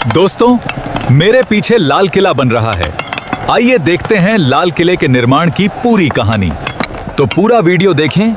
दोस्तों, मेरे पीछे लाल किला बन रहा है। आइए देखते हैं लाल किले के निर्माण की पूरी कहानी। तो पूरा वीडियो देखें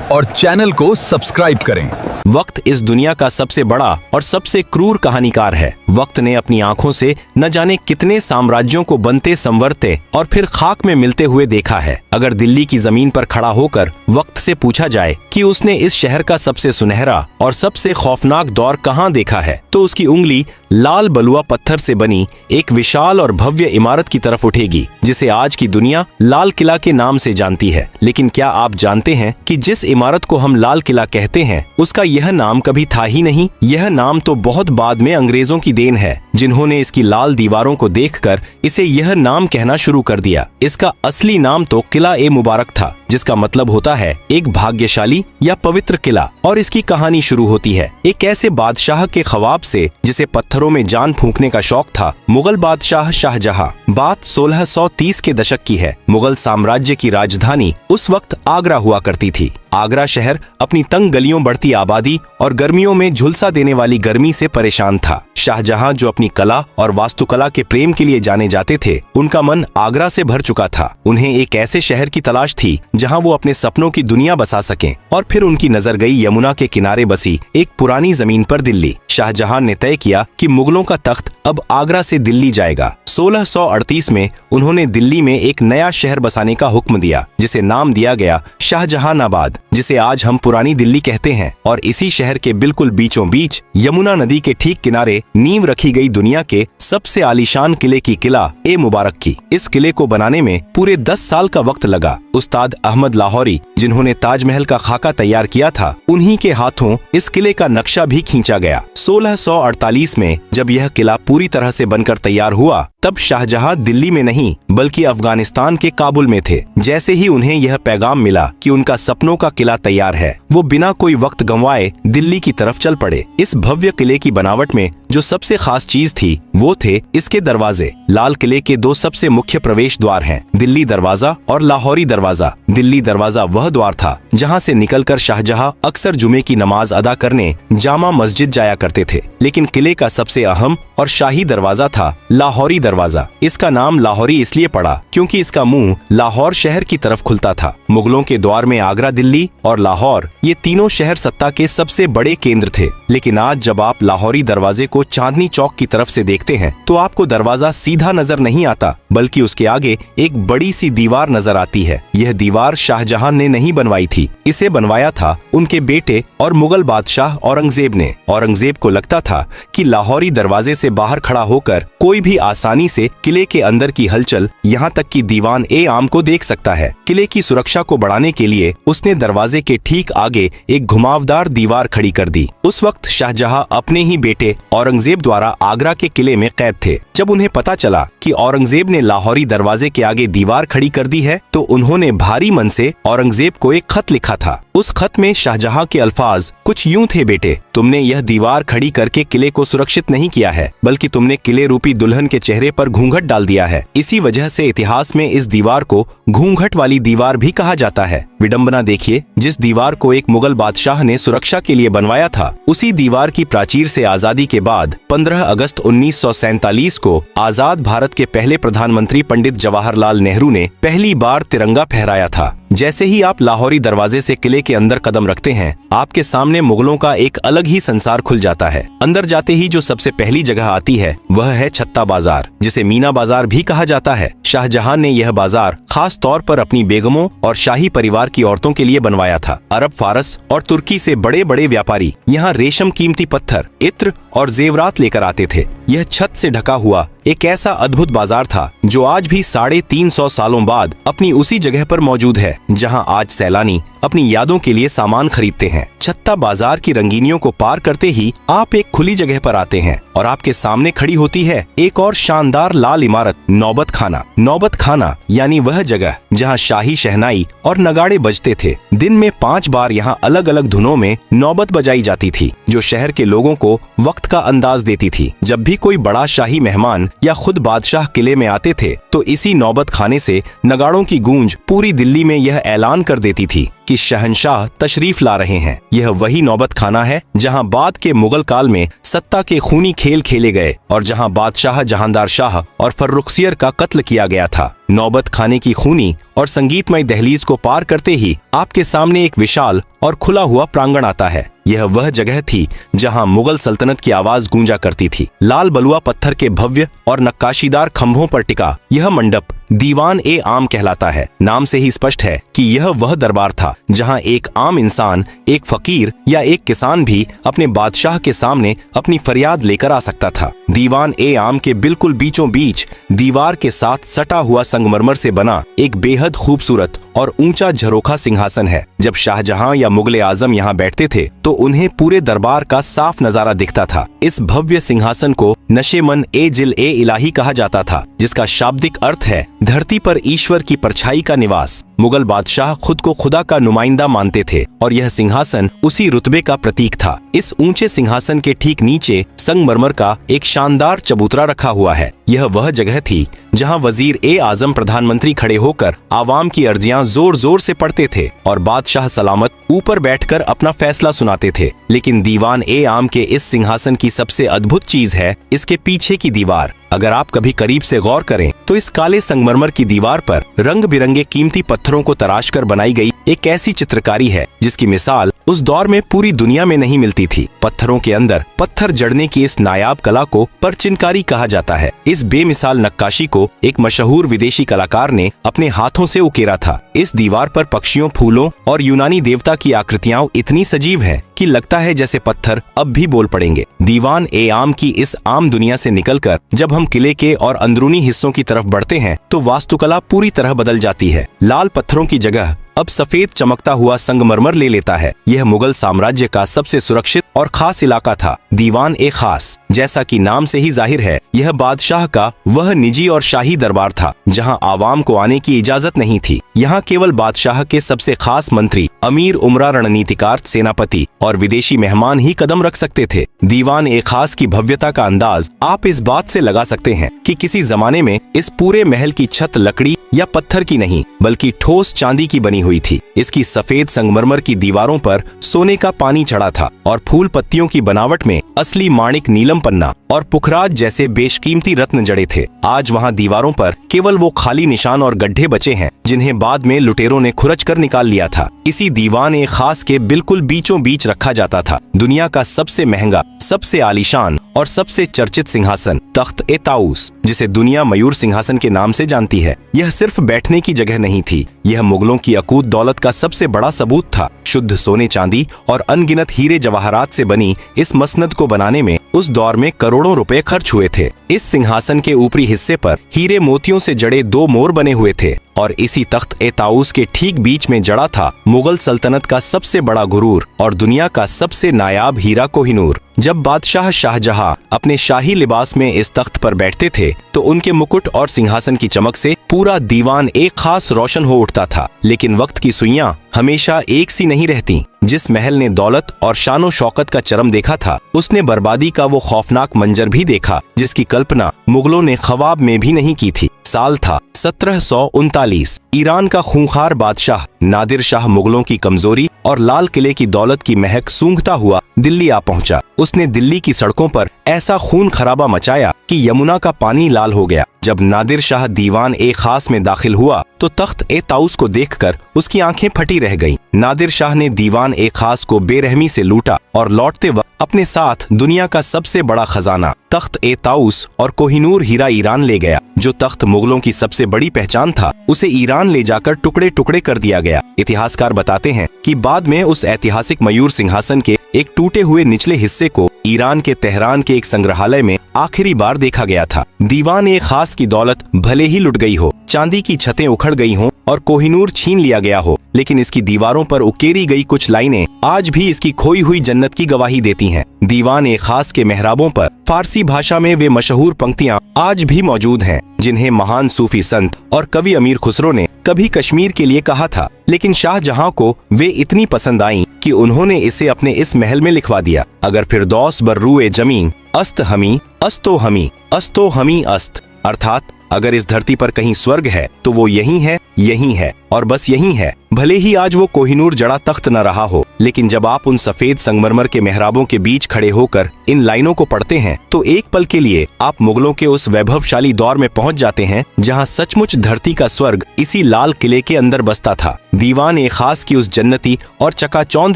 और चैनल को सब्सक्राइब करें। वक्त इस दुनिया का सबसे बड़ा और सबसे क्रूर कहानीकार है। वक्त ने अपनी आंखों से न जाने कितने साम्राज्यों को बनते संवरते और फिर खाक में मिलते हुए देखा है। अगर दिल्ली की जमीन पर खड़ा होकर वक्त से पूछा जाए कि उसने इस शहर का सबसे सुनहरा और सबसे खौफनाक दौर कहाँ देखा है, तो उसकी उंगली लाल बलुआ पत्थर से बनी एक विशाल और भव्य इमारत की तरफ उठेगी, जिसे आज की दुनिया लाल किला के नाम से जानती है। लेकिन क्या आप जानते हैं कि जिस इमारत को हम लाल किला कहते हैं, उसका यह नाम कभी था ही नहीं। यह नाम तो बहुत बाद में अंग्रेजों की देन है, जिन्होंने इसकी लाल दीवारों को देखकर इसे यह नाम कहना शुरू कर दिया। इसका असली नाम तो किला ए मुबारक था, जिसका मतलब होता है एक भाग्यशाली या पवित्र किला। और इसकी कहानी शुरू होती है एक ऐसे बादशाह के ख्वाब से जिसे पत्थरों में जान फूंकने का शौक था, मुगल बादशाह शाहजहां। बात 1630 के दशक की है। मुगल साम्राज्य की राजधानी उस वक्त आगरा हुआ करती थी। आगरा शहर अपनी तंग गलियों, बढ़ती आबादी और गर्मियों में झुलसा देने वाली गर्मी से परेशान था। शाहजहां, जो अपनी कला और वास्तुकला के प्रेम के लिए जाने जाते थे, उनका मन आगरा से भर चुका था। उन्हें एक ऐसे शहर की तलाश थी जहां वो अपने सपनों की दुनिया बसा सकें। और फिर उनकी नजर गई यमुना के किनारे बसी एक पुरानी जमीन पर, दिल्ली। शाहजहां ने तय किया कि मुगलों का तख्त अब आगरा से दिल्ली जाएगा। 1638 में उन्होंने दिल्ली में एक नया शहर बसाने का हुक्म दिया, जिसे नाम दिया गया शाहजहानाबाद, जिसे आज हम पुरानी दिल्ली कहते हैं। और इसी शहर के बिल्कुल बीचों बीच यमुना नदी के ठीक किनारे नींव रखी गई दुनिया के सबसे आलीशान किले की, किला ए मुबारक की। इस किले को बनाने में पूरे 10 साल का वक्त लगा। उस्ताद अहमद लाहौरी, जिन्होंने ताजमहल का खाका तैयार किया था, उन्हीं के हाथों इस किले का नक्शा भी खींचा गया। 1648 में जब यह किला पूरी तरह से बनकर तैयार हुआ, तब शाहजहां दिल्ली में नहीं बल्कि अफगानिस्तान के काबुल में थे। जैसे ही उन्हें यह पैगाम मिला कि उनका सपनों का किला तैयार है, वो बिना कोई वक्त गंवाए दिल्ली की तरफ चल पड़े। इस भव्य किले की बनावट में जो सबसे खास चीज थी, वो थे इसके दरवाजे। लाल किले के 2 सबसे मुख्य प्रवेश द्वार हैं, दिल्ली दरवाजा और लाहौरी दरवाजा। दिल्ली दरवाजा वह द्वार था जहां से निकलकर शाहजहां अक्सर जुमे की नमाज अदा करने जामा मस्जिद जाया करते थे। लेकिन किले का सबसे अहम और शाही दरवाजा था लाहौरी दरवाजा। इसका नाम लाहौरी इसलिए पड़ा क्योंकि इसका मुंह लाहौर शहर की तरफ खुलता था। मुगलों के द्वार में आगरा, दिल्ली और लाहौर, ये तीनों शहर सत्ता के सबसे बड़े केंद्र थे। लेकिन आज जब आप लाहौरी दरवाजे को चांदनी चौक की तरफ से देखते हैं, तो आपको दरवाजा सीधा नजर नहीं आता, बल्कि उसके आगे एक बड़ी सी दीवार नजर आती है। यह दीवार शाहजहां ने नहीं बनवाई थी, इसे बनवाया था उनके बेटे और मुगल बादशाह औरंगजेब ने। औरंगजेब को लगता था कि लाहौरी दरवाजे से बाहर खड़ा होकर कोई भी आसानी से किले के अंदर की हलचल, यहाँ तक कि दीवान ए आम को देख सकता है। किले की सुरक्षा को बढ़ाने के लिए उसने दरवाजे के ठीक आगे एक घुमावदार दीवार खड़ी कर दी। उस वक्त शाहजहां अपने ही बेटे औरंगजेब द्वारा आगरा के किले में कैद थे। जब उन्हें पता चला कि औरंगजेब ने लाहौरी दरवाजे के आगे दीवार खड़ी कर दी है, तो उन्होंने भारी मन से औरंगजेब को एक खत लिखा था। उस खत में शाहजहां के अल्फाज कुछ यूं थे, बेटे, तुमने यह दीवार खड़ी करके किले को सुरक्षित नहीं किया है, बल्कि तुमने किले रूपी दुल्हन के चेहरे पर घूंघट डाल दिया है। इसी वजह से इतिहास में इस दीवार को घूंघट वाली दीवार भी कहा जाता है। विडंबना देखिए, जिस दीवार को एक मुगल बादशाह ने सुरक्षा के लिए बनवाया था, उसी दीवार की प्राचीर से आजादी के बाद 15 अगस्त 1947 को आजाद भारत के पहले प्रधानमंत्री पंडित जवाहरलाल नेहरू ने पहली बार तिरंगा फहराया था। जैसे ही आप लाहौरी दरवाजे से किले के अंदर कदम रखते हैं, आपके सामने मुगलों का एक अलग ही संसार खुल जाता है। अंदर जाते ही जो सबसे पहली जगह आती है, वह है छत्ता बाजार, जिसे मीना बाजार भी कहा जाता है। शाहजहां ने यह बाजार खास तौर पर अपनी बेगमों और शाही परिवार की औरतों के लिए बनवाया था। अरब, फारस और तुर्की से बड़े बड़े व्यापारी यहाँ रेशम, कीमती पत्थर, इत्र और जेवरात लेकर आते थे। यह छत से ढका हुआ एक ऐसा अद्भुत बाजार था जो आज भी 350 सालों बाद अपनी उसी जगह पर मौजूद है जहां आज सैलानी अपनी यादों के लिए सामान खरीदते हैं। छत्ता बाजार की रंगीनियों को पार करते ही आप एक खुली जगह पर आते हैं और आपके सामने खड़ी होती है एक और शानदार लाल इमारत, नौबत खाना। नौबत खाना यानी वह जगह जहां शाही शहनाई और नगाड़े बजते थे। दिन में 5 बार यहां अलग अलग धुनों में नौबत बजाई जाती थी, जो शहर के लोगों को वक्त का अंदाज देती थी। जब भी कोई बड़ा शाही मेहमान या खुद बादशाह किले में आते थे, तो इसी नौबत खाने से नगाड़ों की गूंज पूरी दिल्ली में यह ऐलान कर देती थी कि शहंशाह तशरीफ ला रहे हैं। यह वही नौबत खाना है जहां बाद के मुगल काल में सत्ता के खूनी खेल खेले गए और जहां बादशाह जहांदार शाह और फर्रुखसियर का कत्ल किया गया था। नौबत खाने की खूनी और संगीतमय दहलीज को पार करते ही आपके सामने एक विशाल और खुला हुआ प्रांगण आता है। यह वह जगह थी जहां मुगल सल्तनत की आवाज गूंजा करती थी। लाल बलुआ पत्थर के भव्य और नक्काशीदार खंभों पर टिका यह मंडप दीवान ए आम कहलाता है। नाम से ही स्पष्ट है कि यह वह दरबार था जहां एक आम इंसान, एक फकीर या एक किसान भी अपने बादशाह के सामने अपनी फरियाद लेकर आ सकता था। दीवान ए आम के बिल्कुल बीचों बीच दीवार के साथ सटा हुआ संगमरमर से बना एक बेहद खूबसूरत और ऊंचा झरोखा सिंहासन है। जब शाहजहां या मुगले आजम यहाँ बैठते थे तो उन्हें पूरे दरबार का साफ नजारा दिखता था। इस भव्य सिंहासन को नशेमन ए जिल ए इलाही कहा जाता था, जिसका शाब्दिक अर्थ है धरती पर ईश्वर की परछाई का निवास। मुगल बादशाह खुद को खुदा का नुमाइंदा मानते थे और यह सिंहासन उसी रुतबे का प्रतीक था। इस ऊंचे सिंहासन के ठीक नीचे संगमरमर का एक शानदार चबूतरा रखा हुआ है। यह वह जगह थी जहां वजीर ए आजम प्रधानमंत्री खड़े होकर आवाम की अर्जियां जोर जोर से पढ़ते थे और बादशाह सलामत ऊपर बैठकर अपना फैसला सुनाते थे। लेकिन दीवान ए आम के इस सिंहासन की सबसे अद्भुत चीज है इसके पीछे की दीवार। अगर आप कभी करीब से गौर करें तो इस काले संगमरमर की दीवार पर रंग बिरंगे कीमती पत्थरों को तराशकर बनाई गई एक ऐसी चित्रकारी है जिसकी मिसाल उस दौर में पूरी दुनिया में नहीं मिलती थी। पत्थरों के अंदर पत्थर जड़ने की इस नायाब कला को परचिनकारी कहा जाता है। इस बेमिसाल नक्काशी को एक मशहूर विदेशी कलाकार ने अपने हाथों से उकेरा था। इस दीवार पर पक्षियों, फूलों और यूनानी देवता की आकृतियां इतनी सजीव हैं कि लगता है जैसे पत्थर अब भी बोल पड़ेंगे। दीवान ए आम की इस आम दुनिया से निकलकर जब हम किले के और अंदरूनी हिस्सों की तरफ बढ़ते हैं तो वास्तुकला पूरी तरह बदल जाती है। लाल पत्थरों की जगह अब सफेद चमकता हुआ संगमरमर ले लेता है। यह मुगल साम्राज्य का सबसे सुरक्षित और खास इलाका था। दीवान ए खास, जैसा कि नाम से ही जाहिर है, यह बादशाह का वह निजी और शाही दरबार था जहां आवाम को आने की इजाजत नहीं थी। यहाँ केवल बादशाह के सबसे खास मंत्री, अमीर उमरा, रणनीतिकार, सेनापति और विदेशी मेहमान ही कदम रख सकते थे। दीवान ए खास की भव्यता का अंदाज आप इस बात से लगा सकते हैं कि किसी जमाने में इस पूरे महल की छत लकड़ी या पत्थर की नहीं बल्कि ठोस चांदी की बनी हुई थी। इसकी सफेद संगमरमर की दीवारों पर सोने का पानी चढ़ा था और फूल पत्तियों की बनावट में असली माणिक, नीलम पन्ना और पुखराज जैसे बेशकीमती रत्न जड़े थे। आज वहाँ दीवारों पर केवल वो खाली निशान और गड्ढे बचे हैं जिन्हें बाद में लुटेरों ने खुरच कर निकाल लिया था। इसी दीवान ए खास के बिल्कुल बीचों बीच रखा जाता था दुनिया का सबसे महंगा, सबसे आलीशान और सबसे चर्चित सिंहासन, तख्त ए ताऊस, जिसे दुनिया मयूर सिंहासन के नाम से जानती है। यह सिर्फ बैठने की जगह नहीं थी, यह मुगलों की अकूत दौलत का सबसे बड़ा सबूत था। शुद्ध सोने, चांदी और अनगिनत हीरे जवाहरात से बनी इस मसनद को बनाने में उस दौर में करोड़ों रुपए खर्च हुए थे। इस सिंहासन के ऊपरी हिस्से पर हीरे मोतियों से जड़े 2 मोर बने हुए थे और इसी तख्त ए ताऊस के ठीक बीच में जड़ा था मुगल सल्तनत का सबसे बड़ा गुरूर और दुनिया का सबसे नायाब हीरा कोहिनूर। जब बादशाह शाहजहां अपने शाही लिबास में इस तख्त पर बैठते थे तो उनके मुकुट और सिंहासन की चमक से पूरा दीवान एक खास रोशन हो उठता था। लेकिन वक्त की सुइयां हमेशा एक सी नहीं रहती। जिस महल ने दौलत और शानो शौकत का चरम देखा था, उसने बर्बादी का वो खौफनाक मंजर भी देखा जिसकी कल्पना मुगलों ने ख्वाब में भी नहीं की थी। साल था 1739। ईरान का खूंखार बादशाह नादिर शाह मुगलों की कमजोरी और लाल किले की दौलत की महक सूंघता हुआ दिल्ली आ पहुंचा। उसने दिल्ली की सड़कों पर ऐसा खून खराबा मचाया कि यमुना का पानी लाल हो गया। जब नादिर शाह दीवान ए खास में दाखिल हुआ तो तख्त ए ताऊस को देखकर उसकी आंखें फटी रह गईं। नादिर शाह ने दीवान ए खास को बेरहमी से लूटा और लौटते वक्त अपने साथ दुनिया का सबसे बड़ा खजाना तख्त ए ताऊस और कोहिनूर हीरा ईरान ले गया। जो तख्त मुगलों की सबसे बड़ी पहचान था, उसे ईरान ले जाकर टुकड़े टुकड़े कर दिया गया। इतिहासकार बताते हैं कि बाद में उस ऐतिहासिक मयूर सिंहासन के एक टूटे हुए निचले हिस्से को ईरान के तेहरान के एक संग्रहालय में आखिरी बार देखा गया था। दीवान ए खास की दौलत भले ही लुट गई हो, चांदी की छतें उखड़ गई हों और कोहिनूर छीन लिया गया हो, लेकिन इसकी दीवारों पर उकेरी गई कुछ लाइनें आज भी इसकी खोई हुई जन्नत की गवाही देती हैं। दीवान ए खास के मेहराबों पर फारसी भाषा में वे मशहूर पंक्तियां आज भी मौजूद हैं जिन्हें महान सूफी संत और कवि अमीर खुसरो ने कभी कश्मीर के लिए कहा था, लेकिन शाहजहां को वे इतनी पसंद आईं कि उन्होंने इसे अपने इस महल में लिखवा दिया। अगर फिरदौस बर्रुए जमीन अस्त हमी अस्तो हमी अस्तो हमी अस्त, अर्थात अगर इस धरती पर कहीं स्वर्ग है तो वो यही है और बस यही है। भले ही आज वो कोहिनूर जड़ा तख्त न रहा हो, लेकिन जब आप उन सफेद संगमरमर के मेहराबों के बीच खड़े होकर इन लाइनों को पढ़ते हैं तो एक पल के लिए आप मुगलों के उस वैभवशाली दौर में पहुंच जाते हैं जहां सचमुच धरती का स्वर्ग इसी लाल किले के अंदर बसता था। दीवान ए खास की उस जन्नती और चकाचौंध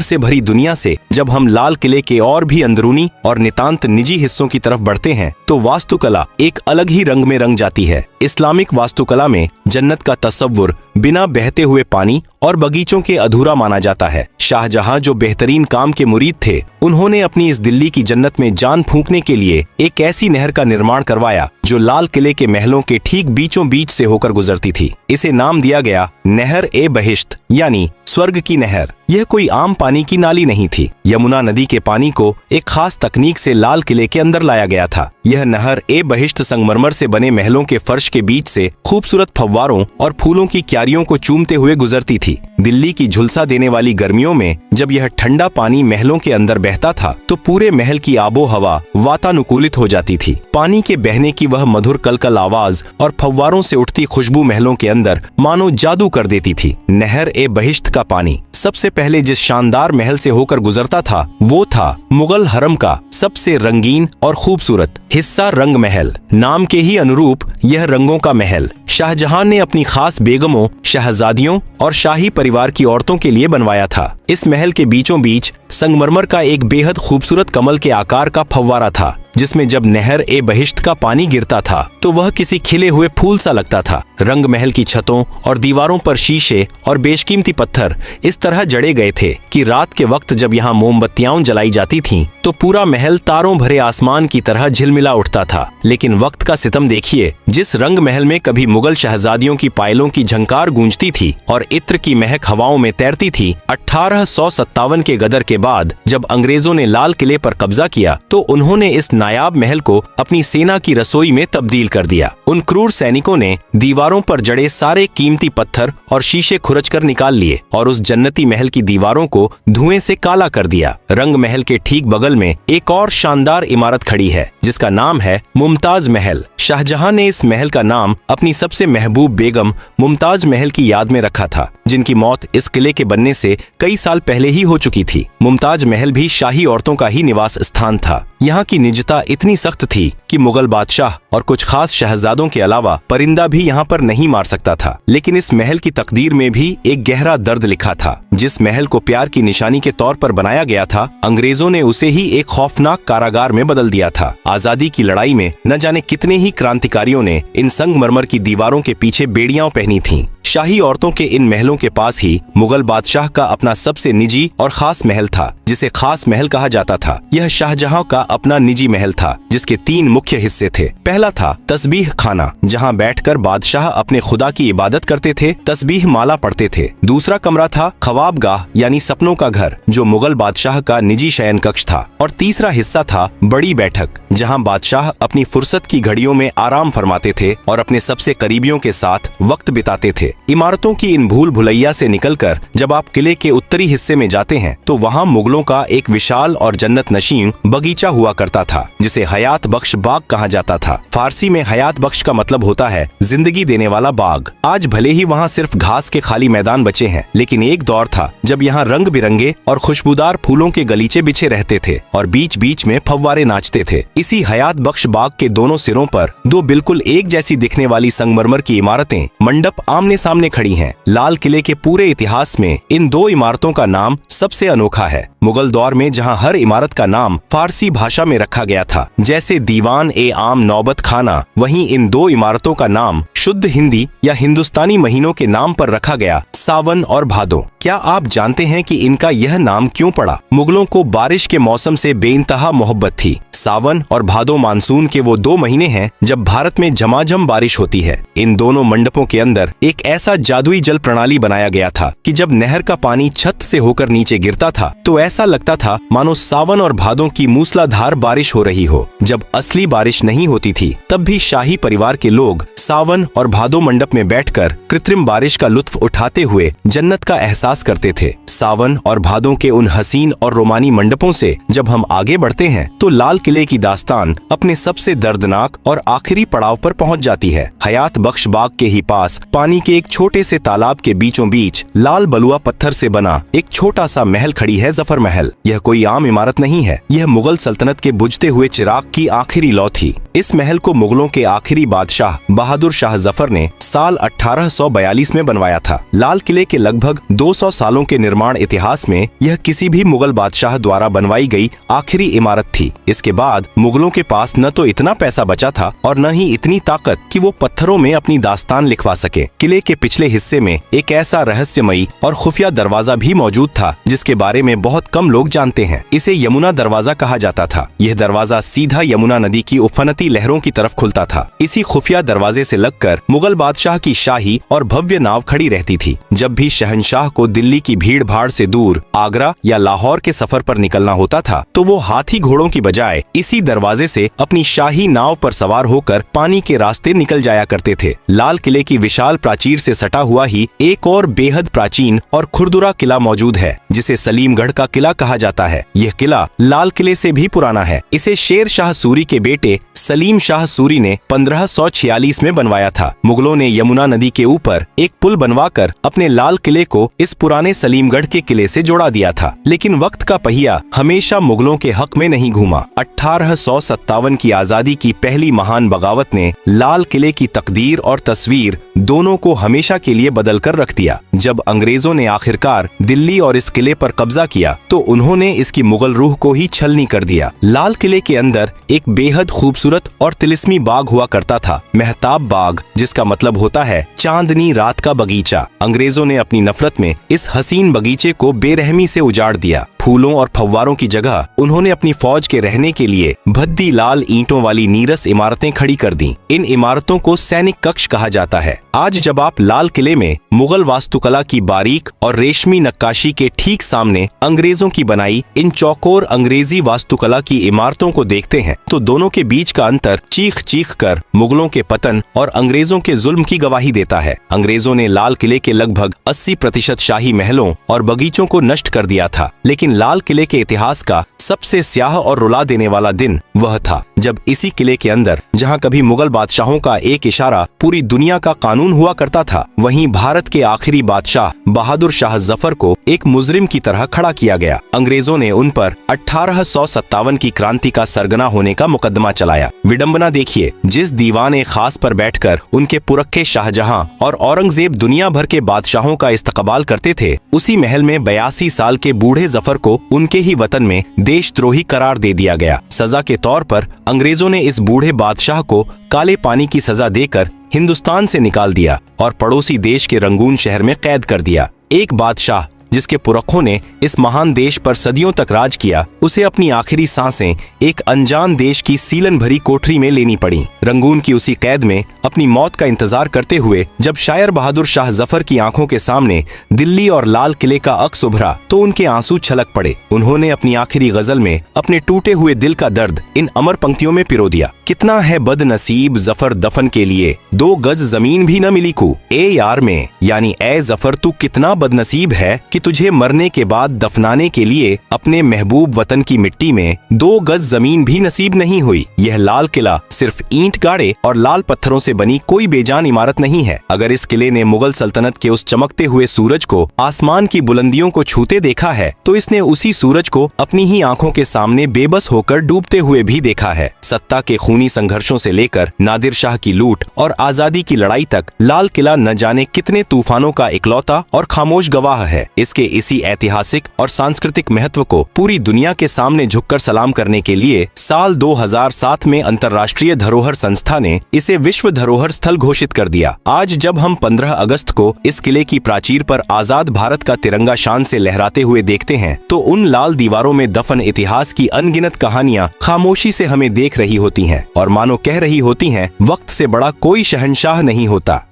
से भरी दुनिया से जब हम लाल किले के और भी अंदरूनी और नितांत निजी हिस्सों की तरफ बढ़ते हैं तो वास्तुकला एक अलग ही रंग में रंग जाती है। इस्लामिक वास्तुकला में जन्नत का तस्वुर बिना बहते हुए पानी और बगीचों के अधूरा माना जाता है। शाहजहां जो बेहतरीन काम के मुरीद थे, उन्होंने अपनी इस दिल्ली की जन्नत में जान फूंकने के लिए एक ऐसी नहर का निर्माण करवाया जो लाल किले के महलों के ठीक बीचों बीच से होकर गुजरती थी। इसे नाम दिया गया नहर ए बहिश्त यानी स्वर्ग की नहर। यह कोई आम पानी की नाली नहीं थी। यमुना नदी के पानी को एक खास तकनीक से लाल किले के अंदर लाया गया था। यह नहर ए बहिश्त संगमरमर से बने महलों के फर्श के बीच से खूबसूरत फव्वारों और फूलों की क्यारियों को चूमते हुए गुजरती थी। दिल्ली की झुलसा देने वाली गर्मियों में जब यह ठंडा पानी महलों के अंदर बहता था तो पूरे महल की आबो हवा वातानुकूलित हो जाती थी। पानी के बहने की वह मधुर कलकल आवाज और फव्वारों से उठती खुशबू महलों के अंदर मानो जादू कर देती थी। नहर ए बहिश्त का पानी सबसे पहले जिस शानदार महल से होकर गुजरता था वो था मुगल हरम का सबसे रंगीन और खूबसूरत हिस्सा रंग महल। नाम के ही अनुरूप यह रंगों का महल शाहजहां ने अपनी खास बेगमों, शहजादियों और शाही परिवार की औरतों के लिए बनवाया था। इस महल के बीचों बीच संगमरमर का एक बेहद खूबसूरत कमल के आकार का फव्वारा था जिसमें जब नहर ए बहिश्त का पानी गिरता था तो वह किसी खिले हुए फूल सा लगता था। रंग महल की छतों और दीवारों पर शीशे और बेशकीमती पत्थर इस तरह जड़े गए थे कि रात के वक्त जब यहाँ मोमबत्तियां जलाई जाती थीं तो पूरा महल तारों भरे आसमान की तरह झिलमिला उठता था। लेकिन वक्त का सितम देखिए, जिस रंग महल में कभी मुगल शहजादियों की पायलों की झंकार गूंजती थी और इत्र की महक हवाओं में तैरती थी, 1857 के गदर के बाद जब अंग्रेजों ने लाल किले पर कब्जा किया तो उन्होंने इस नायाब महल को अपनी सेना की रसोई में तब्दील कर दिया। उन क्रूर सैनिकों ने दीवारों पर जड़े सारे कीमती पत्थर और शीशे खुरच कर निकाल लिए और उस जन्नती महल की दीवारों को धुएं से काला कर दिया। रंग महल के ठीक बगल में एक और शानदार इमारत खड़ी है जिसका नाम है मुमताज महल। शाहजहां ने इस महल का नाम अपनी सबसे महबूब बेगम मुमताज महल की याद में रखा था, जिनकी मौत इस किले के बनने से कई साल पहले ही हो चुकी थी। मुमताज महल भी शाही औरतों का ही निवास स्थान था। यहाँ की निजता इतनी सख्त थी कि मुगल बादशाह और कुछ खास शहजादों के अलावा परिंदा भी यहाँ पर नहीं मार सकता था। लेकिन इस महल की तकदीर में भी एक गहरा दर्द लिखा था। जिस महल को प्यार की निशानी के तौर पर बनाया गया था, अंग्रेजों ने उसे ही एक खौफनाक कारागार में बदल दिया था। आजादी की लड़ाई में न जाने कितने ही क्रांतिकारियों ने इन संगमरमर की दीवारों के पीछे बेड़ियां पहनी थीं। शाही औरतों के इन महलों के पास ही मुगल बादशाह का अपना सबसे निजी और खास महल था जिसे खास महल कहा जाता था। यह शाहजहां का अपना निजी महल था जिसके 3 मुख्य हिस्से थे। पहला था तस्बीह खाना, जहां बैठकर बादशाह अपने खुदा की इबादत करते थे, तस्बीह माला पढ़ते थे। दूसरा कमरा था ख्वाबगाह यानी सपनों का घर, जो मुगल बादशाह का निजी शयन कक्ष था। और तीसरा हिस्सा था बड़ी बैठक, जहां बादशाह अपनी फुर्सत की घड़ियों में आराम फरमाते थे और अपने सबसे करीबियों के साथ वक्त बिताते थे। इमारतों की इन भूल भुलैया से निकलकर जब आप किले के उत्तरी हिस्से में जाते हैं तो वहाँ मुगलों का एक विशाल और जन्नत नशीन बगीचा हुआ करता था जिसे हयात बख्श बाग कहा जाता था। फारसी में हयात बख्श का मतलब होता है जिंदगी देने वाला बाग। आज भले ही वहाँ सिर्फ घास के खाली मैदान बचे हैं, लेकिन एक दौर था जब यहाँ रंग बिरंगे और खुशबूदार फूलों के गलीचे बिछे रहते थे और बीच बीच में फव्वारे नाचते थे। इसी हयात बख्श बाग के दोनों सिरों पर 2 बिल्कुल एक जैसी दिखने वाली संगमरमर की इमारतें मंडप आमने सामने खड़ी हैं। लाल किले के पूरे इतिहास में इन 2 इमारतों का नाम सबसे अनोखा है। मुगल दौर में जहां हर इमारत का नाम फारसी भाषा में रखा गया था, जैसे दीवान ए आम नौबत खाना, वहीं इन 2 इमारतों का नाम शुद्ध हिंदी या हिंदुस्तानी महीनों के नाम पर रखा गया, सावन और भादो। क्या आप जानते हैं कि इनका यह नाम क्यों पड़ा? मुगलों को बारिश के मौसम से बेइंतहा मोहब्बत थी। सावन और भादो मानसून के वो 2 महीने हैं जब भारत में झमाझम बारिश होती है। इन दोनों मंडपों के अंदर एक ऐसा जादुई जल प्रणाली बनाया गया था कि जब नहर का पानी छत से होकर नीचे गिरता था तो ऐसा लगता था मानो सावन और भादों की मूसलाधार बारिश हो रही हो। जब असली बारिश नहीं होती थी तब भी शाही परिवार के लोग सावन और भादो मंडप में बैठकर कृत्रिम बारिश का लुत्फ उठाते हुए जन्नत का एहसास करते थे। सावन और भादों के उन हसीन और रोमानी मंडपों से जब हम आगे बढ़ते हैं तो लाल किले की दास्तान अपने सबसे दर्दनाक और आखिरी पड़ाव पर पहुंच जाती है। हयात बख्श बाग के ही पास पानी के एक छोटे से तालाब के बीचों बीच लाल बलुआ पत्थर से बना एक छोटा सा महल खड़ी है जफर महल। यह कोई आम इमारत नहीं है, यह मुगल सल्तनत के बुझते हुए चिराग की आखिरी लौ थी। इस महल को मुगलों के आखिरी बादशाह बहादुर शाह जफर ने साल 1842 में बनवाया था। लाल किले के लगभग 200 सालों के निर्माण इतिहास में यह किसी भी मुगल बादशाह द्वारा बनवाई गई आखिरी इमारत थी। इसके बाद मुगलों के पास न तो इतना पैसा बचा था और न ही इतनी ताकत कि वो पत्थरों में अपनी दास्तान लिखवा सके। किले के पिछले हिस्से में एक ऐसा रहस्यमयी और खुफिया दरवाजा भी मौजूद था जिसके बारे में बहुत कम लोग जानते हैं। इसे यमुना दरवाजा कहा जाता था। यह दरवाजा सीधा यमुना नदी की उफनती लहरों की तरफ खुलता था। इसी खुफिया दरवाजे से लगकर मुगल बादशाह की शाही और भव्य नाव खड़ी रहती थी। जब भी शहंशाह को दिल्ली की भीड़ भाड़ से दूर आगरा या लाहौर के सफर पर निकलना होता था तो वो हाथी घोड़ों की बजाय इसी दरवाजे से अपनी शाही नाव पर सवार होकर पानी के रास्ते निकल जाया करते थे। लाल किले की विशाल प्राचीर से सटा हुआ ही एक और बेहद प्राचीन और खुरदुरा किला मौजूद है जिसे सलीमगढ़ का किला कहा जाता है। यह किला लाल किले से भी पुराना है। इसे शेर शाह सूरी के बेटे सलीम शाह सूरी ने 1546 में बनवाया था। मुगलों ने यमुना नदी के ऊपर एक पुल बनवाकर अपने लाल किले को इस पुराने सलीमगढ़ के किले से जोड़ा दिया था। लेकिन वक्त का पहिया हमेशा मुगलों के हक में नहीं घूमा। 1857 की आजादी की पहली महान बगावत ने लाल किले की तकदीर और तस्वीर दोनों को हमेशा के लिए बदल कर रख दिया। जब अंग्रेजों ने आखिरकार दिल्ली और इस किले पर कब्जा किया तो उन्होंने इसकी मुगल रूह को ही छलनी कर दिया। लाल किले के अंदर एक बेहद खूबसूरत और तिलिस्मी बाग हुआ करता था, महताब बाग, जिसका मतलब होता है चांदनी रात का बगीचा। अंग्रेजों ने अपनी नफरत में इस हसीन बगीचे को बेरहमी से उजाड़ दिया। फूलों और फव्वारों की जगह उन्होंने अपनी फौज के रहने के लिए भद्दी लाल ईंटों वाली नीरस इमारतें खड़ी कर दी। इन इमारतों को सैनिक कक्ष कहा जाता है। आज जब आप लाल किले में मुगल वास्तुकला की बारीक और रेशमी नक्काशी के ठीक सामने अंग्रेजों की बनाई इन चौकोर अंग्रेजी वास्तुकला की इमारतों को देखते हैं तो दोनों के बीच का अंतर चीख चीख कर मुगलों के पतन और अंग्रेजों के जुल्म की गवाही देता है। अंग्रेजों ने लाल किले के लगभग 80% शाही महलों और बगीचों को नष्ट कर दिया था, लेकिन लाल किले के इतिहास का सबसे स्याह और रुला देने वाला दिन वह था जब इसी किले के अंदर, जहां कभी मुगल बादशाहों का एक इशारा पूरी दुनिया का कानून हुआ करता था, वहीं भारत के आखिरी बादशाह बहादुर शाह जफर को एक मुजरिम की तरह खड़ा किया गया। अंग्रेजों ने उन पर 1857 की क्रांति का सरगना होने का मुकदमा चलाया। विडंबना देखिए, जिस दीवान खास पर बैठकर उनके पुरखे शाहजहां और औरंगजेब दुनिया भर के बादशाहों का इस्तकबाल करते थे, उसी महल में 82 साल के बूढ़े जफर को उनके ही वतन में देशद्रोही करार दे दिया गया। सजा के तौर पर अंग्रेजों ने इस बूढ़े बादशाह को काले पानी की सजा देकर हिंदुस्तान से निकाल दिया और पड़ोसी देश के रंगून शहर में कैद कर दिया। एक बादशाह जिसके पुरखों ने इस महान देश पर सदियों तक राज किया, उसे अपनी आखिरी सांसें एक अनजान देश की सीलन भरी कोठरी में लेनी पड़ी। रंगून की उसी कैद में अपनी मौत का इंतजार करते हुए जब शायर बहादुर शाह जफर की आंखों के सामने दिल्ली और लाल किले का अक्स उभरा तो उनके आंसू छलक पड़े। उन्होंने अपनी आखिरी गजल में अपने टूटे हुए दिल का दर्द इन अमर पंक्तियों में पिरो दिया। कितना है बदनसीब जफर दफन के लिए, 2 गज जमीन भी न मिली को। ए यार में, यानी ए जफर तू कितना बदनसीब है कि तुझे मरने के बाद दफनाने के लिए अपने महबूब वतन की मिट्टी में 2 गज जमीन भी नसीब नहीं हुई। यह लाल किला सिर्फ ईंट गाड़े और लाल पत्थरों से बनी कोई बेजान इमारत नहीं है। अगर इस किले ने मुगल सल्तनत के उस चमकते हुए सूरज को आसमान की बुलंदियों को छूते देखा है तो इसने उसी सूरज को अपनी ही आंखों के सामने बेबस होकर डूबते हुए भी देखा है। सत्ता के खूनी संघर्षों से लेकर नादिर शाह की लूट और आजादी की लड़ाई तक लाल किला न जाने कितने तूफानों का इकलौता और खामोश गवाह है। इसके इसी ऐतिहासिक और सांस्कृतिक महत्व को पूरी दुनिया के सामने झुककर सलाम करने के लिए साल 2007 में अंतर्राष्ट्रीय धरोहर संस्था ने इसे विश्व धरोहर स्थल घोषित कर दिया। आज जब हम 15 अगस्त को इस किले की प्राचीर पर आजाद भारत का तिरंगा शान से लहराते हुए देखते हैं तो उन लाल दीवारों में दफन इतिहास की अनगिनत कहानियां खामोशी से हमें देख रही होती हैं और मानो कह रही होती हैं, वक्त से बड़ा कोई शहंशाह नहीं होता।